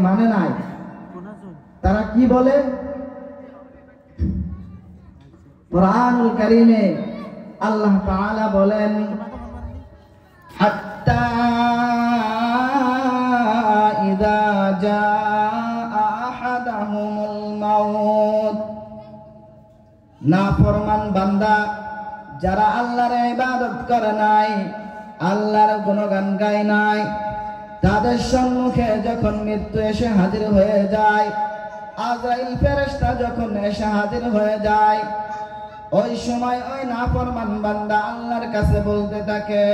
মানে নাই। তারা কি বলে? কুরআনুল কারীমে আল্লাহ তাআলা বলেন, হাত্তা ইযা জাআ আহাদাহুমুল মাউত, নাফরমান বান্দা যারা আল্লাহর ইবাদত করে নাই, আল্লাহর গুণগান গায় নাই, তাদের সম্মুখে যখন মৃত্যু এসে হাজির হয়ে যায়, আজরাইল ফেরেশতা যখন এসে হাজির হয়ে যায়, ওই সময় ওই নাফরমান বান্দা আল্লাহর কাছে বলতে থাকে,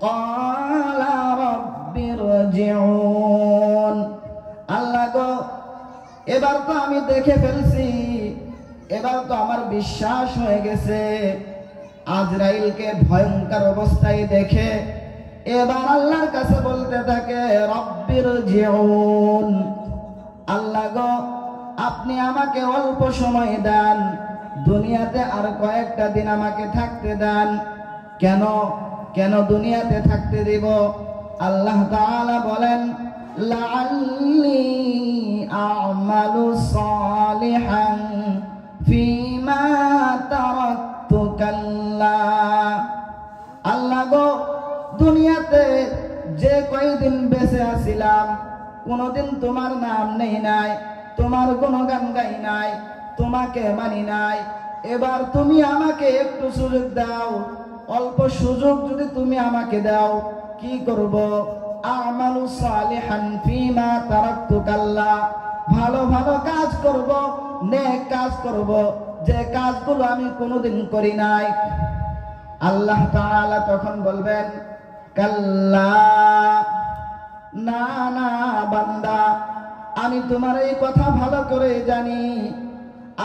ক্বালা রাব্বিরজিউন, আল্লাহ গো, এবার তো আমি দেখে ফেলছি, এবার তো আমার বিশ্বাস হয়ে গেছে। আজরাইলকে ভয়ঙ্কর অবস্থায় দেখে এবার আল্লাহর কাছে বলতে থাকে, রাব্বিরজিউন, আল্লাহ গো, আপনি আমাকে অল্প সময় দেন, দুনিয়াতে আর কয়েকটা দিন আমাকে থাকতে দেন। কেন কেন দুনিয়াতে থাকতে দিব? আল্লাহ তাআলা বলেন, লাআল্লি আ'মালু সালিহান ফীমা তারাকতু কাল্লা, আল্লাহ গো, দুনিয়াতে যে কয়দিন বেঁচে আছিলাম কোনদিন তোমার নাম নেই নাই, তোমার গুণগান গাই নাই, তোমাকে মানি নাই। এবার তুমি আমাকে একটু সুযোগ দাও, অল্প সুযোগ যদি তুমি আমাকে দাও, কি করব? আমালু সালিহান ফীমা তারাকতু কাল্লা, ভালো ভালো কাজ করব, নেক কাজ করব, যে কাজগুলো আমি কোনোদিন করি নাই। আল্লাহ তাআলা তখন বলবেন, কাল্লা, না না বান্দা, আমি তোমার এই কথা ভালো করে জানি।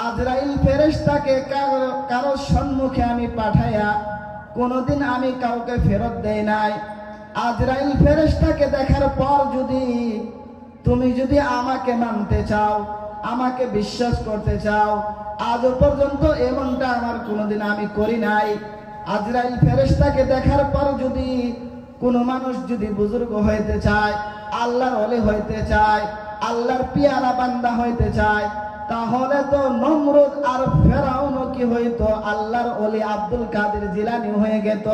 আজরাইল ফেরেশতাকে কারো সম্মুখে আমি পাঠাইয়া কোনোদিন আমি কাউকে ফেরত দেই নাই। আজরাইল ফেরেশতাকে দেখার পর তুমি যদি আমাকে মানতে চাও, আমাকে বিশ্বাস করতে চাও, আজও পর্যন্ত এমনটা আমার কোনোদিন আমি করি নাই। আজরাইল ফেরেশতাকে দেখার পর যদি কোনো মানুষ যদি বুজুর্গ হইতে চায়, আল্লাহর ওলি হইতে চায়, আল্লাহর পিয়ারা বান্দা হইতে চায়, তাহলে তো নমরুদ আর ফেরাউনও কি হইতো? আল্লাহর ওলি আব্দুল কাদের জিলানী হয়ে গেত।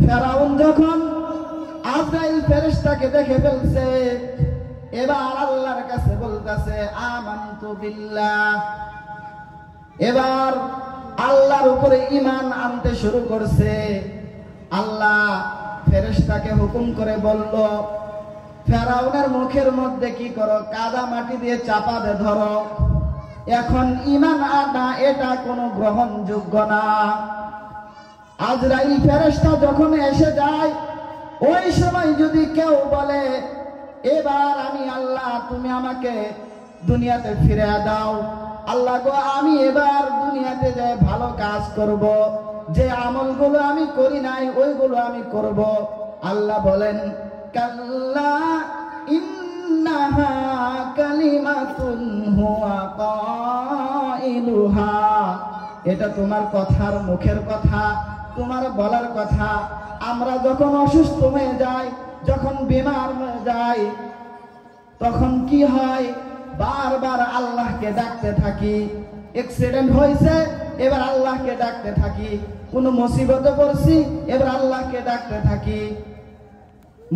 ফেরাউন যখন আজরাইল ফেরেশতাকে দেখে ফেলছে, এবার আল্লাহর কাছে বলতেছে, আমানতু বিল্লাহ, এবার আল্লাহর উপরে ঈমান আনতে শুরু করছে। আল্লাহ ফেরেশতাকে হুকুম করে বলল, ফেরাউনের মুখের মধ্যে কি করো? কাদা মাটি দিয়ে চাপা দে, ধরো। এখন ঈমান আনা এটা কোনো গ্রহণযোগ্য না। আজরাইল ফেরেশতা যখন এসে যায়, ওই সময় যদি কেউ বলে, এবার আমি আল্লাহ, তুমি আমাকে দুনিয়াতে ফিরে দাও, আল্লাহ গো, আমি এবার দুনিয়াতে যাই ভালো কাজ করব, যে আমলগুলো আমি করি নাই ওইগুলো আমি করব। আল্লাহ বলেন, কাল্লা ইন্নাহা কালিমাতুন হুয়া কাইলুহা, এটা তোমার কথার মুখের কথা, তোমার বলার কথা। আমরা যখন অসুস্থ হয়ে যাই, যখন বিমার হয়ে যাই, তখন কি হয়? বারবার আল্লাহকে ডাকতে থাকি। অ্যাক্সিডেন্ট হয়েছে, এবার আল্লাহকে ডাকতে থাকি। কোনো মুসিবতে পড়ছি, এবার আল্লাহকে ডাকতে থাকি।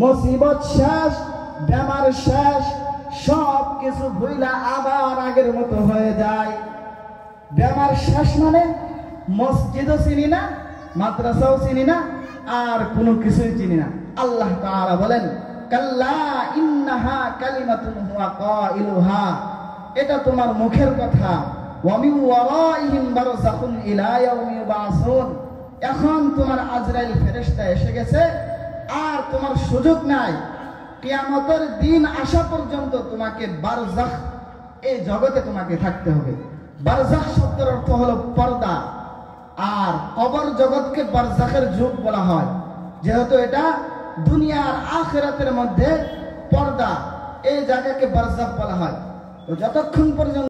মুসিবত শেষ, বেমার শেষ, সব কিছু ভুইলা আবার আগের মতো হয়ে যায়। বেমার শেষ মানে মসজিদও চিনি না, মাদ্রাসাও চিনি না, আর কোনো কিছুই চিনি না। আল্লাহ তাআলা বলেন, কাল্লা ইন্নাহা কালিমাতুন হুয়া কাইলুহা, এটা তোমার মুখের কথা। ওয়া মিন ওয়ারাইহিম বারযাখুন ইলা ইয়াউমি ইউবাসুন, এখন তোমার আজরাইল ফেরেশতা এসে গেছে, আর তোমার সুযোগ নাই। কিয়ামতের দিন আসা পর্যন্ত তোমাকে বারযাখ, এই জগতে তোমাকে থাকতে হবে। বারযাখ শব্দের অর্থ হলো পর্দা, আর কবর জগৎকে বারযাখের যুগ বলা হয়, যেহেতু এটা দুনিয়ার আখিরাতের মধ্যে পর্দা, এই জায়গাকে বারযাখ বলা হয়। তো যতক্ষণ পর্যন্ত